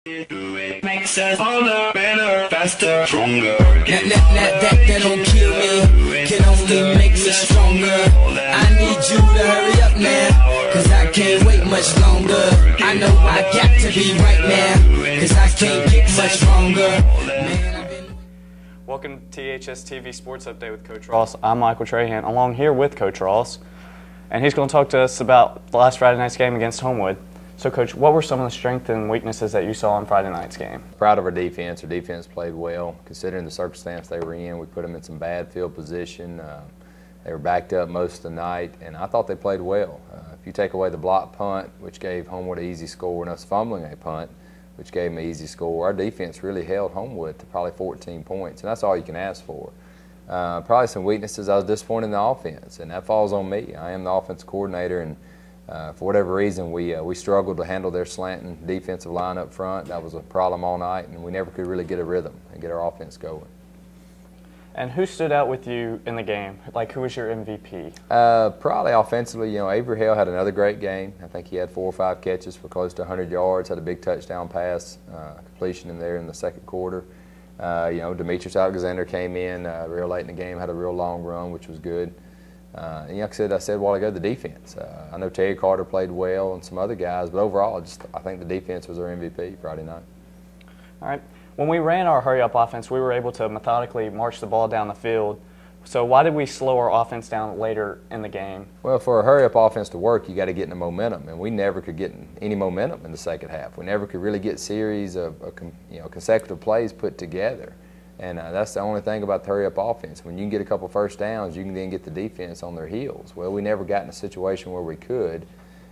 Makes us harder, better, faster, stronger. That don't kill me, can only make me stronger. I need you to hurry up now, cause I can't wait much longer. I know I got to be right now, cause I can't get much stronger. Welcome to THS TV Sports Update with Coach Ross. I'm Michael Trahan, along here with Coach Ross, and he's going to talk to us about the last Friday night's game against Homewood. So, Coach, what were some of the strengths and weaknesses that you saw in Friday night's game? Proud of our defense. Our defense played well. Considering the circumstance they were in, we put them in some bad field position. They were backed up most of the night, and I thought they played well. If you take away the block punt, which gave Homewood an easy score, and us fumbling a punt, which gave them an easy score, our defense really held Homewood to probably 14 points, and that's all you can ask for. Probably some weaknesses. I was disappointed in the offense, and that falls on me. I am the offense coordinator, and for whatever reason, we struggled to handle their slanting defensive line up front. That was a problem all night, and we never could really get a rhythm and get our offense going. And who stood out with you in the game? Like, who was your MVP? Probably offensively, you know, Avery Hale had another great game. I think he had 4 or 5 catches for close to 100 yards, had a big touchdown pass, completion in there in the second quarter. You know, Demetrius Alexander came in real late in the game, had a real long run, which was good. And like I said a while ago, the defense. I know Terry Carter played well and some other guys, but overall, I think the defense was our MVP Friday night. All right. When we ran our hurry-up offense, we were able to methodically march the ball down the field. So why did we slow our offense down later in the game? Well, for a hurry-up offense to work, you got to get in the momentum, and we never could get any momentum in the second half. We never could really get series of consecutive plays put together. And that's the only thing about the hurry-up offense. When you can get a couple first downs, you can then get the defense on their heels. Well, we never got in a situation where we could,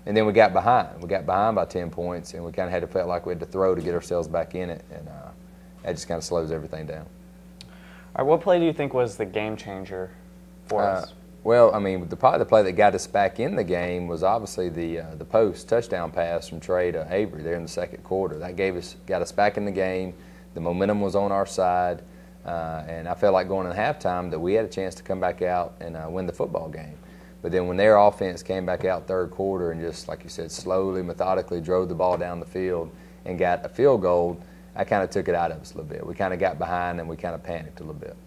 and then we got behind. We got behind by 10 points, and we kind of had to feel like we had to throw to get ourselves back in it, and that just kind of slows everything down. All right, what play do you think was the game changer for us? Well, I mean, probably the play that got us back in the game was obviously the post touchdown pass from Trey to Avery there in the second quarter. That got us back in the game. The momentum was on our side. And I felt like going in halftime that we had a chance to come back out and win the football game. But then when their offense came back out third quarter and just, like you said, slowly, methodically drove the ball down the field and got a field goal, I kind of took it out of us a little bit. We kind of got behind and we kind of panicked a little bit.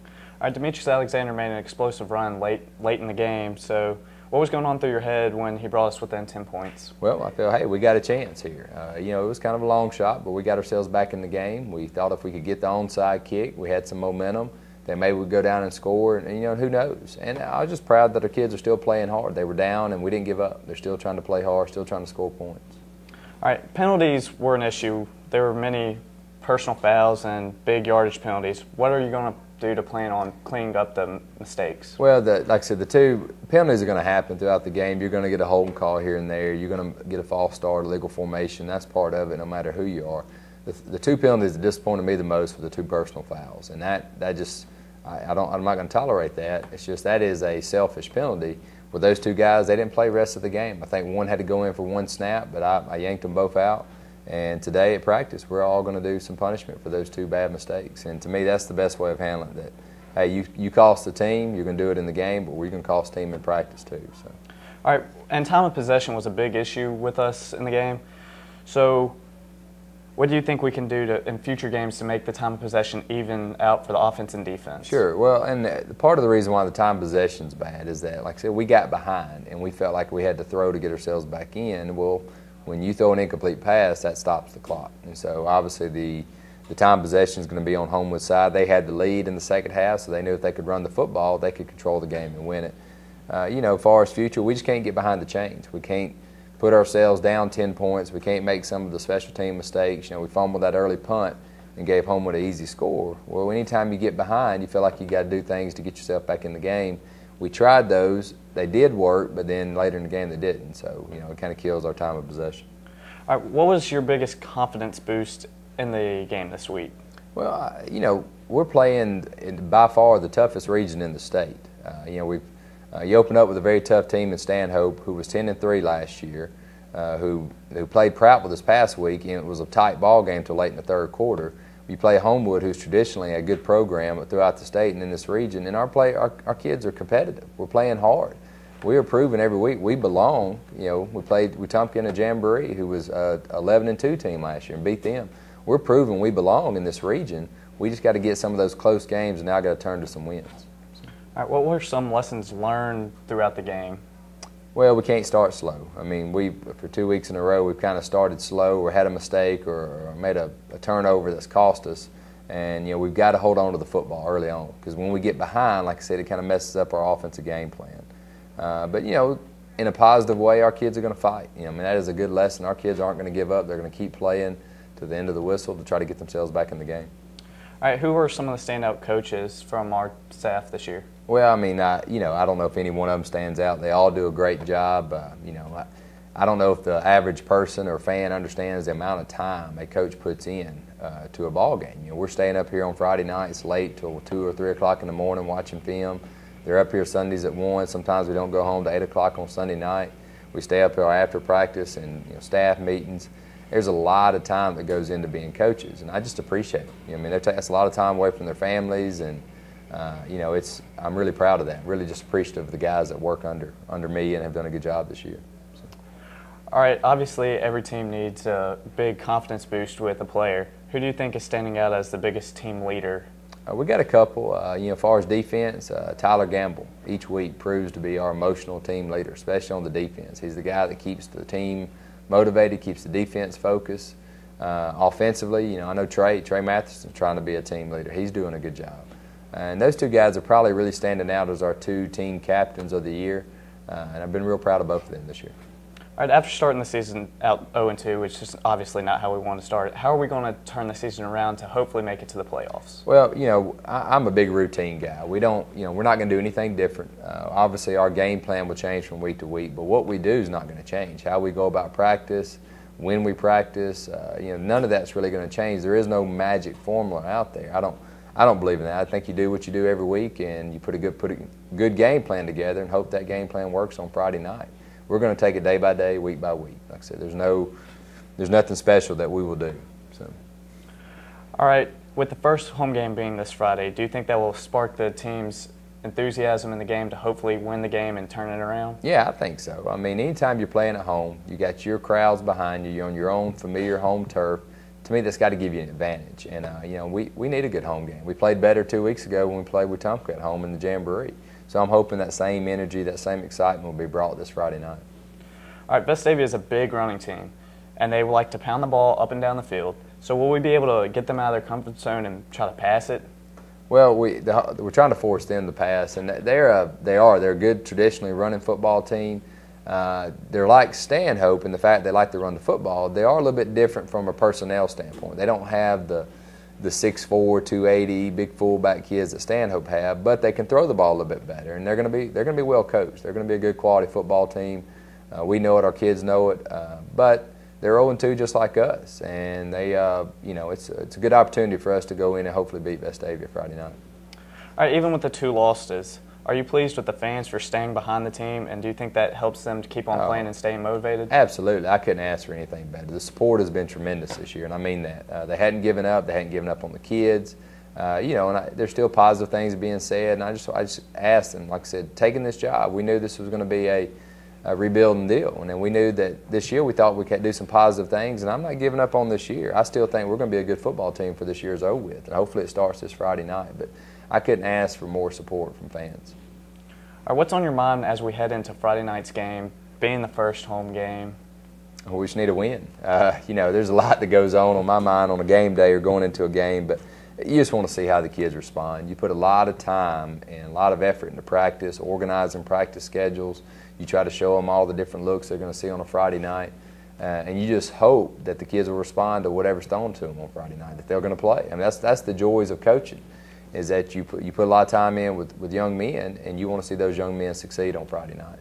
All right, Demetrius Alexander made an explosive run late in the game. So what was going on through your head when he brought us within 10 points? Well, I feel, hey, we got a chance here. You know, it was kind of a long shot, but we got ourselves back in the game. We thought if we could get the onside kick, we had some momentum, then maybe we'd go down and score, and you know, who knows. And I was just proud that our kids are still playing hard. They were down, and we didn't give up. They're still trying to play hard, still trying to score points. All right, penalties were an issue. There were many personal fouls and big yardage penalties. What are you going to do to plan on cleaning up the mistakes? Well, like I said, the 2 penalties are going to happen throughout the game. You're going to get a holding call here and there. You're going to get a false start, illegal formation. That's part of it, no matter who you are. The 2 penalties that disappointed me the most were the 2 personal fouls, and that just I'm not going to tolerate that. It's just that is a selfish penalty. With those 2 guys, they didn't play the rest of the game. I think one had to go in for 1 snap, but I yanked them both out. And today at practice, we're all going to do some punishment for those 2 bad mistakes. And to me, that's the best way of handling it. That, hey, you cost the team, you're going to do it in the game, but we're going to cost the team in practice too. So. All right, and time of possession was a big issue with us in the game. So what do you think we can do in future games to make the time of possession even out for the offense and defense? Sure. Well, and part of the reason why the time of possession is bad is that, like I said, we got behind, and we felt like we had to throw to get ourselves back in. Well, when you throw an incomplete pass, that stops the clock. And so obviously the time possession is going to be on Homewood's side. They had the lead in the second half, so they knew if they could run the football, they could control the game and win it. You know, as far as future, we just can't get behind the chains. We can't put ourselves down 10 points. We can't make some of the special team mistakes. You know, we fumbled that early punt and gave Homewood an easy score. Well, anytime you get behind, you feel like you got to do things to get yourself back in the game. We tried those. They did work, but then later in the game they didn't. So, you know, it kind of kills our time of possession. All right, what was your biggest confidence boost in the game this week? Well, you know, we're playing in by far the toughest region in the state. You know, you open up with a very tough team in Stanhope, who was 10-3 last year, who played Prattville this past week, and it was a tight ball game till late in the third quarter. You play Homewood, who's traditionally a good program throughout the state and in this region, and our kids are competitive. We're playing hard. we are proving every week we belong. You know, we played Wetumpka in a Jamboree, who was a 11-2 team last year, and beat them. We're proving we belong in this region. We just got to get some of those close games, and now got to turn to some wins. All right, what were some lessons learned throughout the game? Well, we can't start slow. I mean, for 2 weeks in a row, we've kind of started slow or had a mistake or made a turnover that's cost us. And, you know, we've got to hold on to the football early on, because when we get behind, like I said, it kind of messes up our offensive game plan. But, you know, in a positive way, our kids are going to fight. You know, I mean, that is a good lesson. Our kids aren't going to give up. They're going to keep playing to the end of the whistle to try to get themselves back in the game. All right, who were some of the standout coaches from our staff this year? Well, I mean, you know, I don't know if any one of them stands out. They all do a great job. You know, I don't know if the average person or fan understands the amount of time a coach puts in to a ball game. You know, we're staying up here on Friday nights late till 2 or 3 o'clock in the morning watching film. They're up here Sundays at 1. Sometimes we don't go home to 8 o'clock on Sunday night. We stay up here after practice and, you know, staff meetings. There's a lot of time that goes into being coaches, and I just appreciate it. You know, I mean, that's a lot of time away from their families, and you know, I'm really proud of that. Really just appreciative of the guys that work under me and have done a good job this year. So. All right, obviously every team needs a big confidence boost with a player. Who do you think is standing out as the biggest team leader? We got a couple. You know, as far as defense, Tyler Gamble each week proves to be our emotional team leader, especially on the defense. He's the guy that keeps the team motivated, keeps the defense focused. Offensively, you know, I know Trey Matheson's trying to be a team leader. He's doing a good job. And those two guys are probably really standing out as our 2 team captains of the year, and I've been real proud of both of them this year. All right, after starting the season out 0-2, which is obviously not how we want to start it, how are we going to turn the season around to hopefully make it to the playoffs? Well, you know, I'm a big routine guy. We're not going to do anything different. Obviously, our game plan will change from week to week, but what we do is not going to change. How we go about practice, when we practice, you know, none of that's really going to change. There is no magic formula out there. I don't believe in that. I think you do what you do every week, and you put a good game plan together and hope that game plan works on Friday night. We're going to take it day by day, week by week. Like I said, there's nothing special that we will do. So. All right, with the first home game being this Friday, do you think that will spark the team's enthusiasm in the game to hopefully win the game and turn it around? Yeah, I think so. I mean, anytime you're playing at home, you got your crowds behind you, you're on your own familiar home turf. To me, that's got to give you an advantage. And, you know, we need a good home game. We played better 2 weeks ago when we played with Wetumpka at home in the Jamboree. So I'm hoping that same energy, that same excitement will be brought this Friday night. All right, Vestavia is a big running team, and they like to pound the ball up and down the field. So will we be able to get them out of their comfort zone and try to pass it? Well, we're trying to force them to pass, and they're a good traditionally running football team. They're like Stanhope in the fact they like to run the football. They are a little bit different from a personnel standpoint. They don't have the 6'4", 280 big fullback kids that Stanhope have, but they can throw the ball a little bit better, and they're going to be well coached. They're going to be a good quality football team. We know it, our kids know it, but they're 0-2 just like us, and they, you know, it's a good opportunity for us to go in and hopefully beat Vestavia Friday night. All right, even with the 2 losses, are you pleased with the fans for staying behind the team, and do you think that helps them to keep on playing and staying motivated? Absolutely. I couldn't ask for anything better. The support has been tremendous this year, and I mean that. They hadn't given up. They hadn't given up on the kids. You know, and there's still positive things being said, and I just asked them, like I said, taking this job, we knew this was going to be a rebuilding deal, and then we knew that this year we thought we could do some positive things, and I'm not giving up on this year. I still think we're going to be a good football team for this year's over with, and hopefully it starts this Friday night, but I couldn't ask for more support from fans. All right, what's on your mind as we head into Friday night's game, being the first home game? Well, we just need a win. You know, there's a lot that goes on my mind on a game day or going into a game, but you just want to see how the kids respond. You put a lot of time and a lot of effort into practice, organizing practice schedules. You try to show them all the different looks they're going to see on a Friday night, and you just hope that the kids will respond to whatever's thrown to them on Friday night, that they're going to play. I mean, that's the joys of coaching, is that you put a lot of time in with young men, and you want to see those young men succeed on Friday night.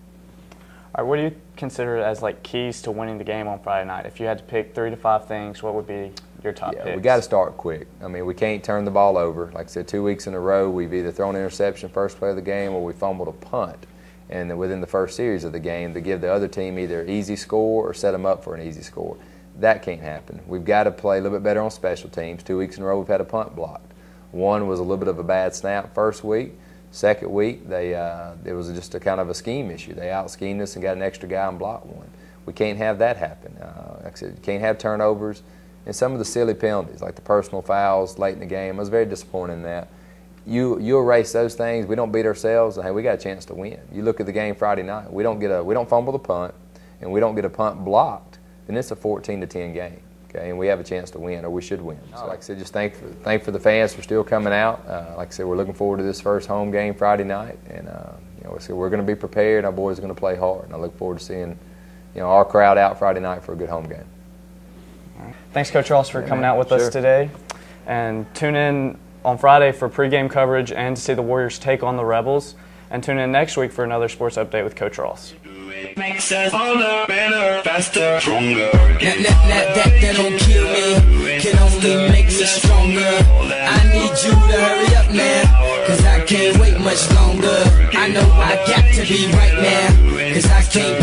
All right, what do you consider as like keys to winning the game on Friday night? If you had to pick 3 to 5 things, what would be your top picks? We got to start quick. I mean, we can't turn the ball over. Like I said, 2 weeks in a row, we've either thrown an interception first play of the game or we fumbled a punt, and then within the first series of the game to give the other team either an easy score or set them up for an easy score. That can't happen. We've got to play a little bit better on special teams. 2 weeks in a row, we've had a punt blocked. One was a little bit of a bad snap first week, Second week, there was just a kind of a scheme issue. They out-schemed us and got an extra guy and blocked one. We can't have that happen. Like I said, you can't have turnovers. And some of the silly penalties, like the personal fouls late in the game, I was very disappointed in that. You erase those things, we don't beat ourselves, and hey, we got a chance to win. You look at the game Friday night, we don't fumble the punt, and we don't get a punt blocked, then it's a 14-10 game. Okay, and we have a chance to win, or we should win. So, like I said, just thank for the fans for still coming out. Like I said, we're looking forward to this first home game Friday night, and we're going to be prepared. Our boys are going to play hard, and I look forward to seeing our crowd out Friday night for a good home game. All right. Thanks, Coach Ross, for coming out with us today, and tune in on Friday for pregame coverage and to see the Warriors take on the Rebels, and tune in next week for another sports update with Coach Ross. Makes us harder, better, faster, stronger. That don't kill me, can only make us stronger. I need you to hurry up now, cause I can't wait much longer. I know I got to be right now, cause I can't